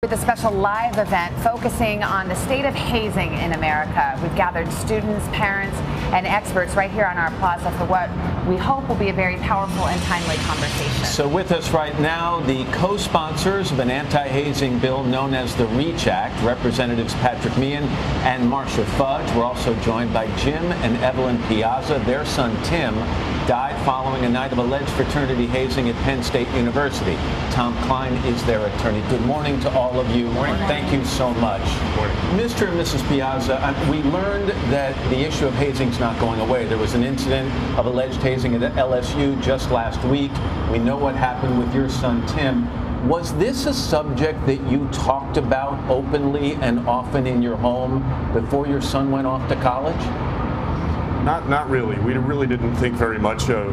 With a special live event focusing on the state of hazing in America. We've gathered students, parents, and experts right here on our plaza for what we hope will be a very powerful and timely conversation. So with us right now, the co-sponsors of an anti-hazing bill known as the REACH Act, Representatives Patrick Meehan and Marcia Fudge. We're also joined by Jim and Evelyn Piazza. Their son, Tim, died following a night of alleged fraternity hazing at Penn State University. Tom Klein is their attorney. Good morning to all of you. Thank you so much. Mr. and Mrs. Piazza, we learned that the issue of hazing is not going away. There was an incident of alleged hazing at LSU just last week. We know what happened with your son, Tim. Was this a subject that you talked about openly and often in your home before your son went off to college? Not really. We really didn't think very much of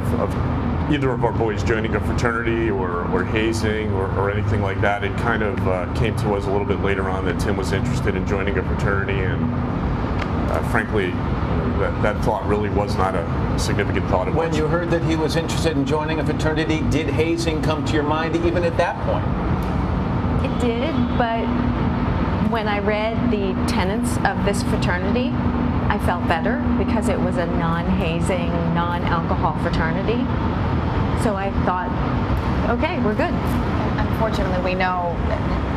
either of our boys joining a fraternity or hazing or anything like that. It kind of came to us a little bit later on that Tim was interested in joining a fraternity, and frankly, that thought really was not a significant thought of When you heard that he was interested in joining a fraternity, did hazing come to your mind even at that point? It did, but when I read the tenets of this fraternity, I felt better because it was a non-hazing, non-alcohol fraternity. So I thought, okay, we're good. Unfortunately, we know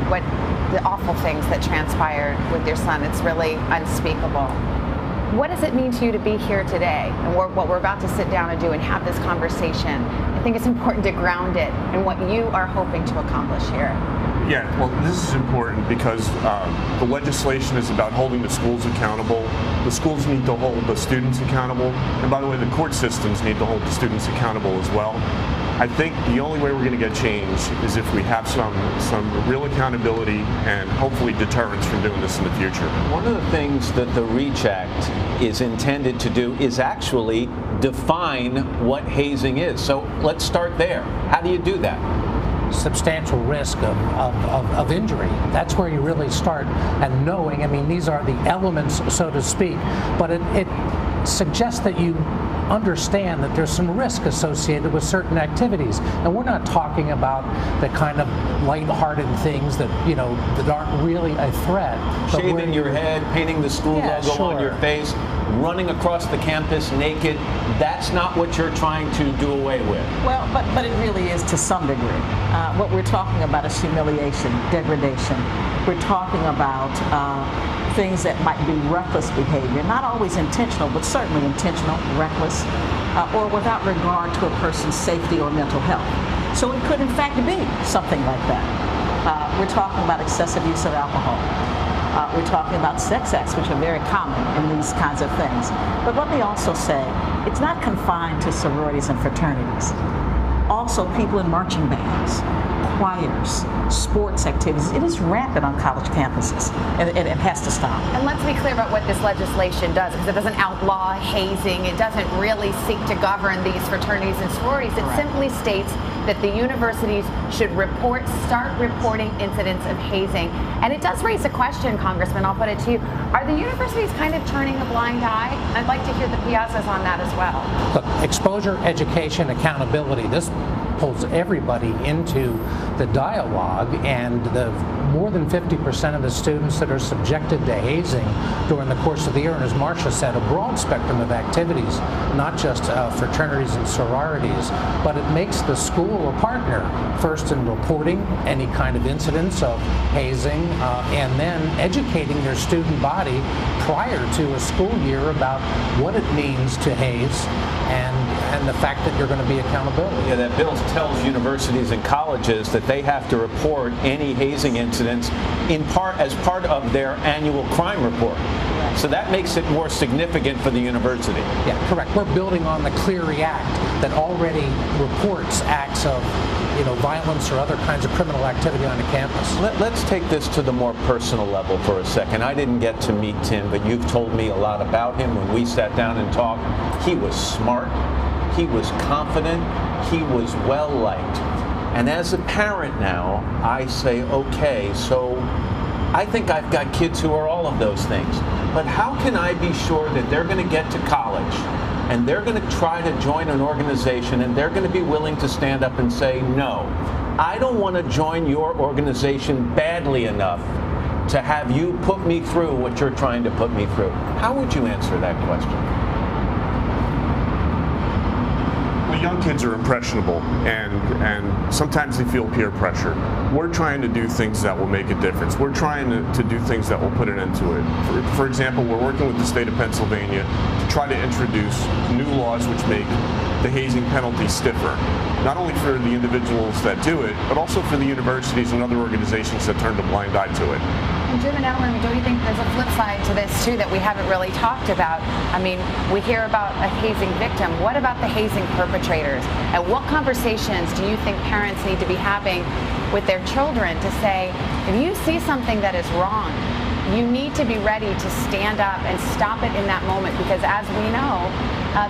what the awful things that transpired with your son. It's really unspeakable. What does it mean to you to be here today and what we're about to sit down and do and have this conversation? I think it's important to ground it in what you are hoping to accomplish here. Yeah, well, this is important because the legislation is about holding the schools accountable. The schools need to hold the students accountable. And by the way, the court systems need to hold the students accountable as well. I think the only way we're going to get change is if we have some real accountability and hopefully deterrence from doing this in the future. One of the things that the REACH Act is intended to do is actually define what hazing is. So let's start there. How do you do that? Substantial risk of injury. That's where you really start, and knowing, I mean, these are the elements, so to speak, but it suggests that you understand that there's some risk associated with certain activities. And we're not talking about the kind of lighthearted things that, you know, that aren't really a threat. Shaving your head, painting the school logo on your face, running across the campus naked, that's not what you're trying to do away with. Well, but it really is to some degree. What we're talking about is humiliation, degradation. We're talking about things that might be reckless behavior, not always intentional, but certainly intentional, reckless, or without regard to a person's safety or mental health. So it could in fact be something like that. We're talking about excessive use of alcohol. We're talking about sex acts, which are very common in these kinds of things. But let me also say, it's not confined to sororities and fraternities. Also, people in marching bands, choirs, sports activities. It is rampant on college campuses, and it has to stop. And let's be clear about what this legislation does, because it doesn't outlaw hazing. It doesn't really seek to govern these fraternities and sororities. It simply states that the universities should start reporting incidents of hazing. And it does raise a question, Congressman, I'll put it to you. Are the universities kind of turning a blind eye? I'd like to hear the Piazzas on that as well. Look, exposure, education, accountability, this pulls everybody into the dialogue, and the more than 50% of the students that are subjected to hazing during the course of the year, and as Marcia said, a broad spectrum of activities, not just fraternities and sororities, but it makes the school a partner, first in reporting any kind of incidents of hazing, and then educating their student body prior to a school year about what it means to haze and the fact that you're going to be accountable. Yeah, that bill tells universities and colleges that they have to report any hazing incidents as part of their annual crime report. So that makes it more significant for the university. Yeah, correct. We're building on the Clery Act that already reports acts of, you know, violence or other kinds of criminal activity on the campus. Let's take this to the more personal level for a second. I didn't get to meet Tim, but you've told me a lot about him when we sat down and talked. He was smart, he was confident, he was well liked. And as a parent now, I say, okay, so I think I've got kids who are all of those things. But how can I be sure that they're going to get to college and they're going to try to join an organization and they're going to be willing to stand up and say, no, I don't want to join your organization badly enough to have you put me through what you're trying to put me through. How would you answer that question? Well, young kids are impressionable, and sometimes they feel peer pressure. We're trying to do things that will make a difference. We're trying to do things that will put an end to it. For example, we're working with the state of Pennsylvania to try to introduce new laws which make the hazing penalty stiffer, not only for the individuals that do it, but also for the universities and other organizations that turn a blind eye to it. Jim and Ellen, don't you think there's a flip side to this too that we haven't really talked about? I mean, we hear about a hazing victim. What about the hazing perpetrators? And what conversations do you think parents need to be having with their children to say, if you see something that is wrong, you need to be ready to stand up and stop it in that moment, because as we know,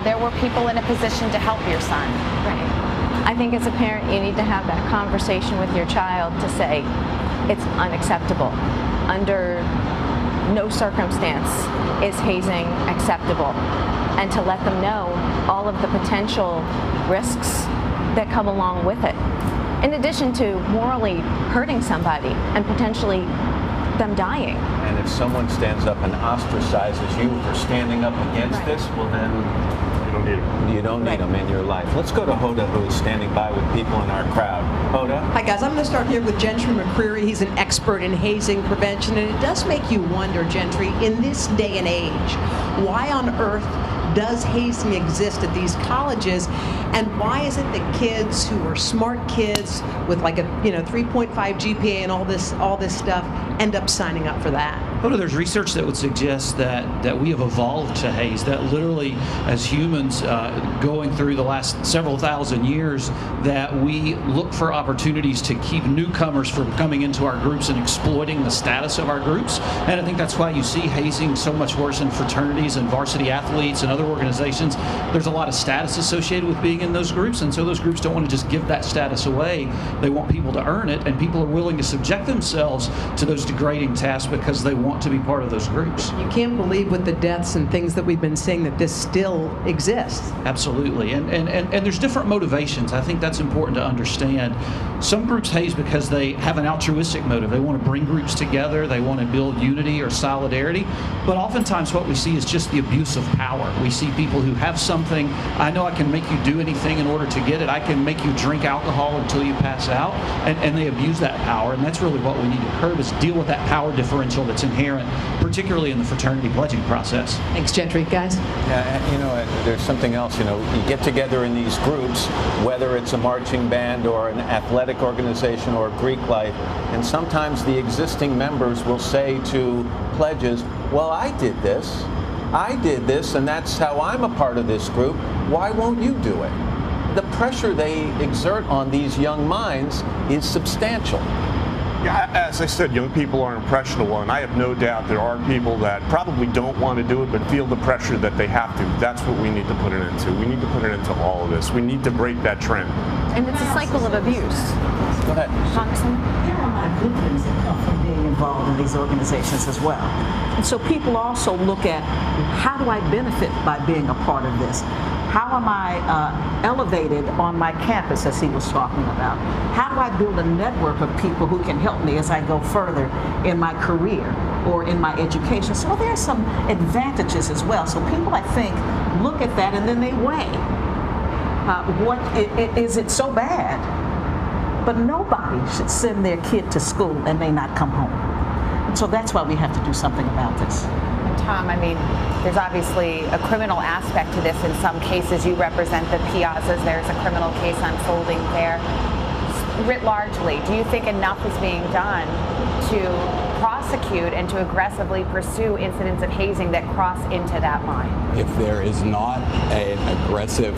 there were people in a position to help your son. Right. I think as a parent, you need to have that conversation with your child to say, it's unacceptable. Under no circumstance is hazing acceptable, and to let them know all of the potential risks that come along with it, in addition to morally hurting somebody and potentially them dying. And if someone stands up and ostracizes you for standing up against this, well then You don't need them. you don't need them in your life. Let's go to Hoda, who is standing by with people in our crowd. Hoda? Hi guys, I'm going to start here with Gentry McCreary. He's an expert in hazing prevention, and it does make you wonder, Gentry, in this day and age, why on earth does hazing exist at these colleges, and why is it that kids who are smart kids with like a 3.5 GPA and all this stuff end up signing up for that? Well, there's research that would suggest that we have evolved to haze, that literally as humans going through the last several thousand years, that we look for opportunities to keep newcomers from coming into our groups and exploiting the status of our groups. And I think that's why you see hazing so much worse in fraternities and varsity athletes and other organizations. There's a lot of status associated with being in those groups, and so those groups don't want to just give that status away. They want people to earn it, and people are willing to subject themselves to those degrading tasks because they want to be part of those groups. You can't believe with the deaths and things that we've been seeing that this still exists. Absolutely, and there's different motivations. I think that's important to understand. Some groups haze because they have an altruistic motive. They want to bring groups together, they want to build unity or solidarity, but oftentimes what we see is just the abuse of power. We see people who have something, I know I can make you do anything in order to get it, I can make you drink alcohol until you pass out, and they abuse that power, and that's really what we need to curb, is deal with that power differential that's inherent, particularly in the fraternity pledging process. Thanks, Gentry. Guys? Yeah, there's something else, you get together in these groups, whether it's a marching band or an athletic organization or Greek life, and sometimes the existing members will say to pledges, well, I did this, and that's how I'm a part of this group. Why won't you do it? The pressure they exert on these young minds is substantial. Yeah, as I said, young people are impressionable, and I have no doubt there are people that probably don't want to do it but feel the pressure that they have to. That's what we need to put an end to. We need to put an end to all of this. We need to break that trend. And it's a cycle of abuse. Go ahead. Congressman? There are a lot of good things that come from being involved in these organizations as well. And so people also look at, how do I benefit by being a part of this? How am I elevated on my campus, as he was talking about? How do I build a network of people who can help me as I go further in my career or in my education? So there are some advantages as well. So people, I think, look at that and then they weigh. Is it so bad? But nobody should send their kid to school and may not come home. And so that's why we have to do something about this. Tom, I mean, there's obviously a criminal aspect to this in some cases. You represent the Piazzas. There's a criminal case unfolding there. Writ largely, do you think enough is being done to prosecute and to aggressively pursue incidents of hazing that cross into that line? If there is not an aggressive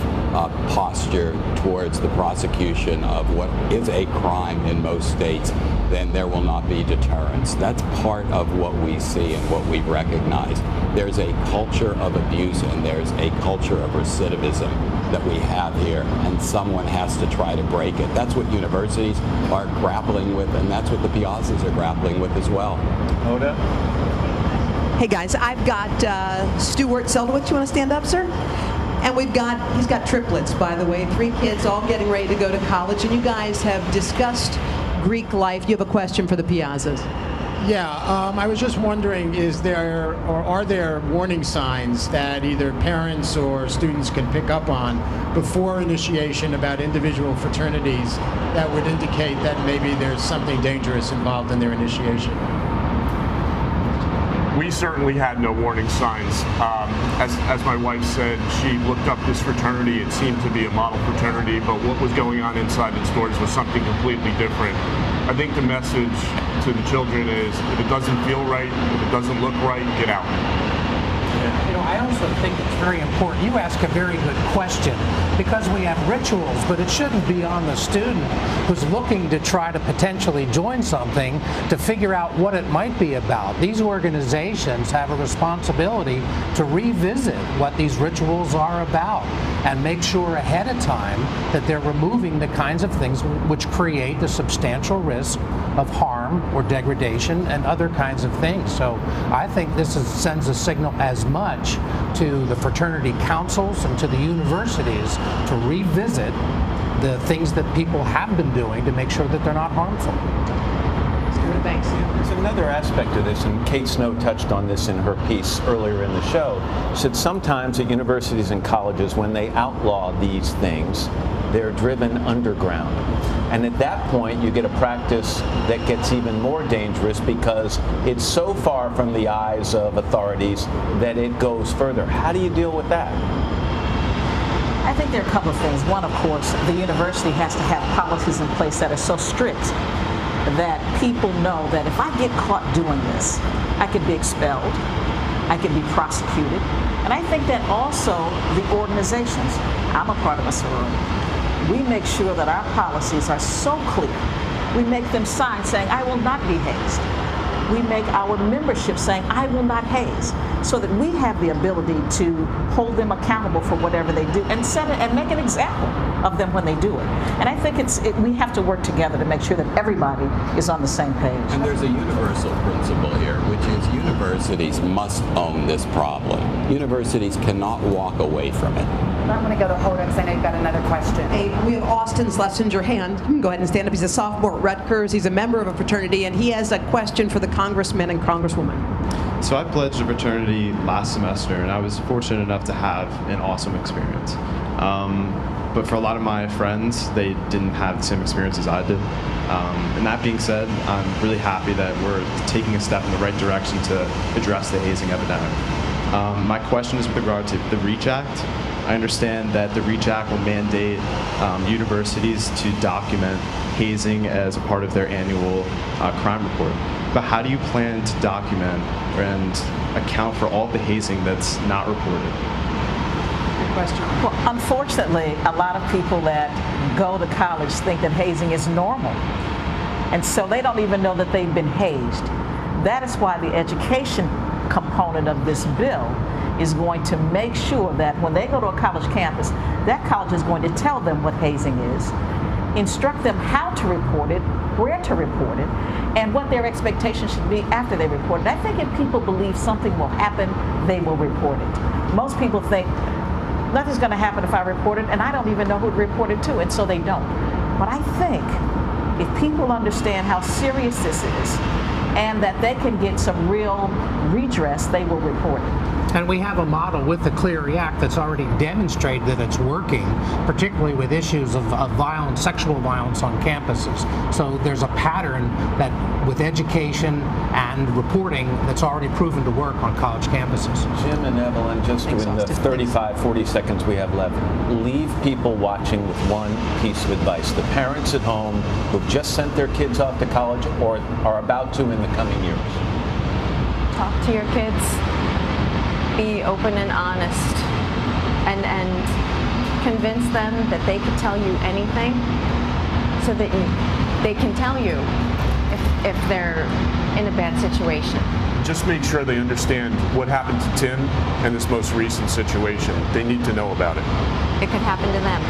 posture towards the prosecution of what is a crime in most states, then there will not be deterrence. That's part of what we see and what we recognize. There's a culture of abuse and there's a culture of recidivism that we have here, and someone has to try to break it. That's what universities are grappling with, and that's what the Piazzas are grappling with as well. Hoda? Hey guys, I've got Stuart Seldowitz. You want to stand up, sir? And he's got triplets, by the way, 3 kids all getting ready to go to college. And you guys have discussed Greek life. You have a question for the Piazzas. Yeah, I was just wondering, are there warning signs that either parents or students can pick up on before initiation about individual fraternities that would indicate that maybe there's something dangerous involved in their initiation? We certainly had no warning signs. As my wife said, she looked up this fraternity. It seemed to be a model fraternity, but what was going on inside its doors was something completely different. I think the message to the children is, if it doesn't feel right, if it doesn't look right, get out. You know, I also think it's very important. You ask a very good question, because we have rituals, but it shouldn't be on the student who's looking to try to potentially join something to figure out what it might be about. These organizations have a responsibility to revisit what these rituals are about and make sure ahead of time that they're removing the kinds of things which create the substantial risk of harm or degradation and other kinds of things. So I think this sends a signal as much to the fraternity councils and to the universities to revisit the things that people have been doing to make sure that they're not harmful. Thanks. There's another aspect of this, and Kate Snow touched on this in her piece earlier in the show. She said sometimes at universities and colleges, when they outlaw these things, they're driven underground. And at that point, you get a practice that gets even more dangerous because it's so far from the eyes of authorities that it goes further. How do you deal with that? I think there are a couple of things. One, of course, the university has to have policies in place that are so strict that people know that if I get caught doing this, I could be expelled, I could be prosecuted. And I think that also the organizations, I'm a part of a sorority, we make sure that our policies are so clear. We make them sign saying, I will not be hazed. We make our membership saying, I will not haze, so that we have the ability to hold them accountable for whatever they do and set it and make an example of them when they do it. And I think we have to work together to make sure that everybody is on the same page. And there's a universal principle here, which is universities must own this problem. Universities cannot walk away from it. I'm going to go to Hoda because I know you've got another question. Hey, we have Austin Schlesinger hand. You can go ahead and stand up. He's a sophomore at Rutgers. He's a member of a fraternity, and he has a question for the congressman and congresswoman. So I pledged a fraternity last semester, and I was fortunate enough to have an awesome experience. But for a lot of my friends, they didn't have the same experience as I did. And that being said, I'm really happy that we're taking a step in the right direction to address the hazing epidemic. My question is with regard to the REACH Act. I understand that the REACH Act will mandate universities to document hazing as a part of their annual crime report. But how do you plan to document and account for all the hazing that's not reported? Good question. Well, unfortunately, a lot of people that go to college think that hazing is normal. And so they don't even know that they've been hazed. That is why the education component of this bill is going to make sure that when they go to a college campus, that college is going to tell them what hazing is, instruct them how to report it, where to report it, and what their expectations should be after they report it. I think if people believe something will happen, they will report it. Most people think, nothing's going to happen if I report it, and I don't even know who to report it to, and so they don't. But I think if people understand how serious this is, and that they can get some real redress, they will report it. And we have a model with the Clery Act that's already demonstrated that it's working, particularly with issues of violence, sexual violence on campuses. So there's a pattern that with education and reporting that's already proven to work on college campuses. Jim and Evelyn, just in the 35, 40 seconds we have left, leave people watching with one piece of advice. The parents at home who've just sent their kids off to college or are about to in the coming years. Talk to your kids. Be open and honest, and convince them that they can tell you anything, so that they can tell you if they're in a bad situation. Just make sure they understand what happened to Tim and this most recent situation. They need to know about it. It could happen to them.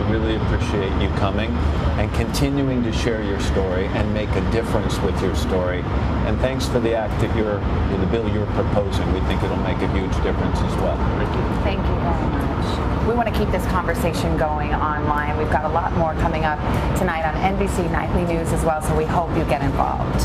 really appreciate you coming and continuing to share your story and make a difference with your story. And thanks for the act that the bill you're proposing. We think it'll make a huge difference as well. Thank you very much. We want to keep this conversation going online. We've got a lot more coming up tonight on NBC Nightly News as well, so we hope you get involved.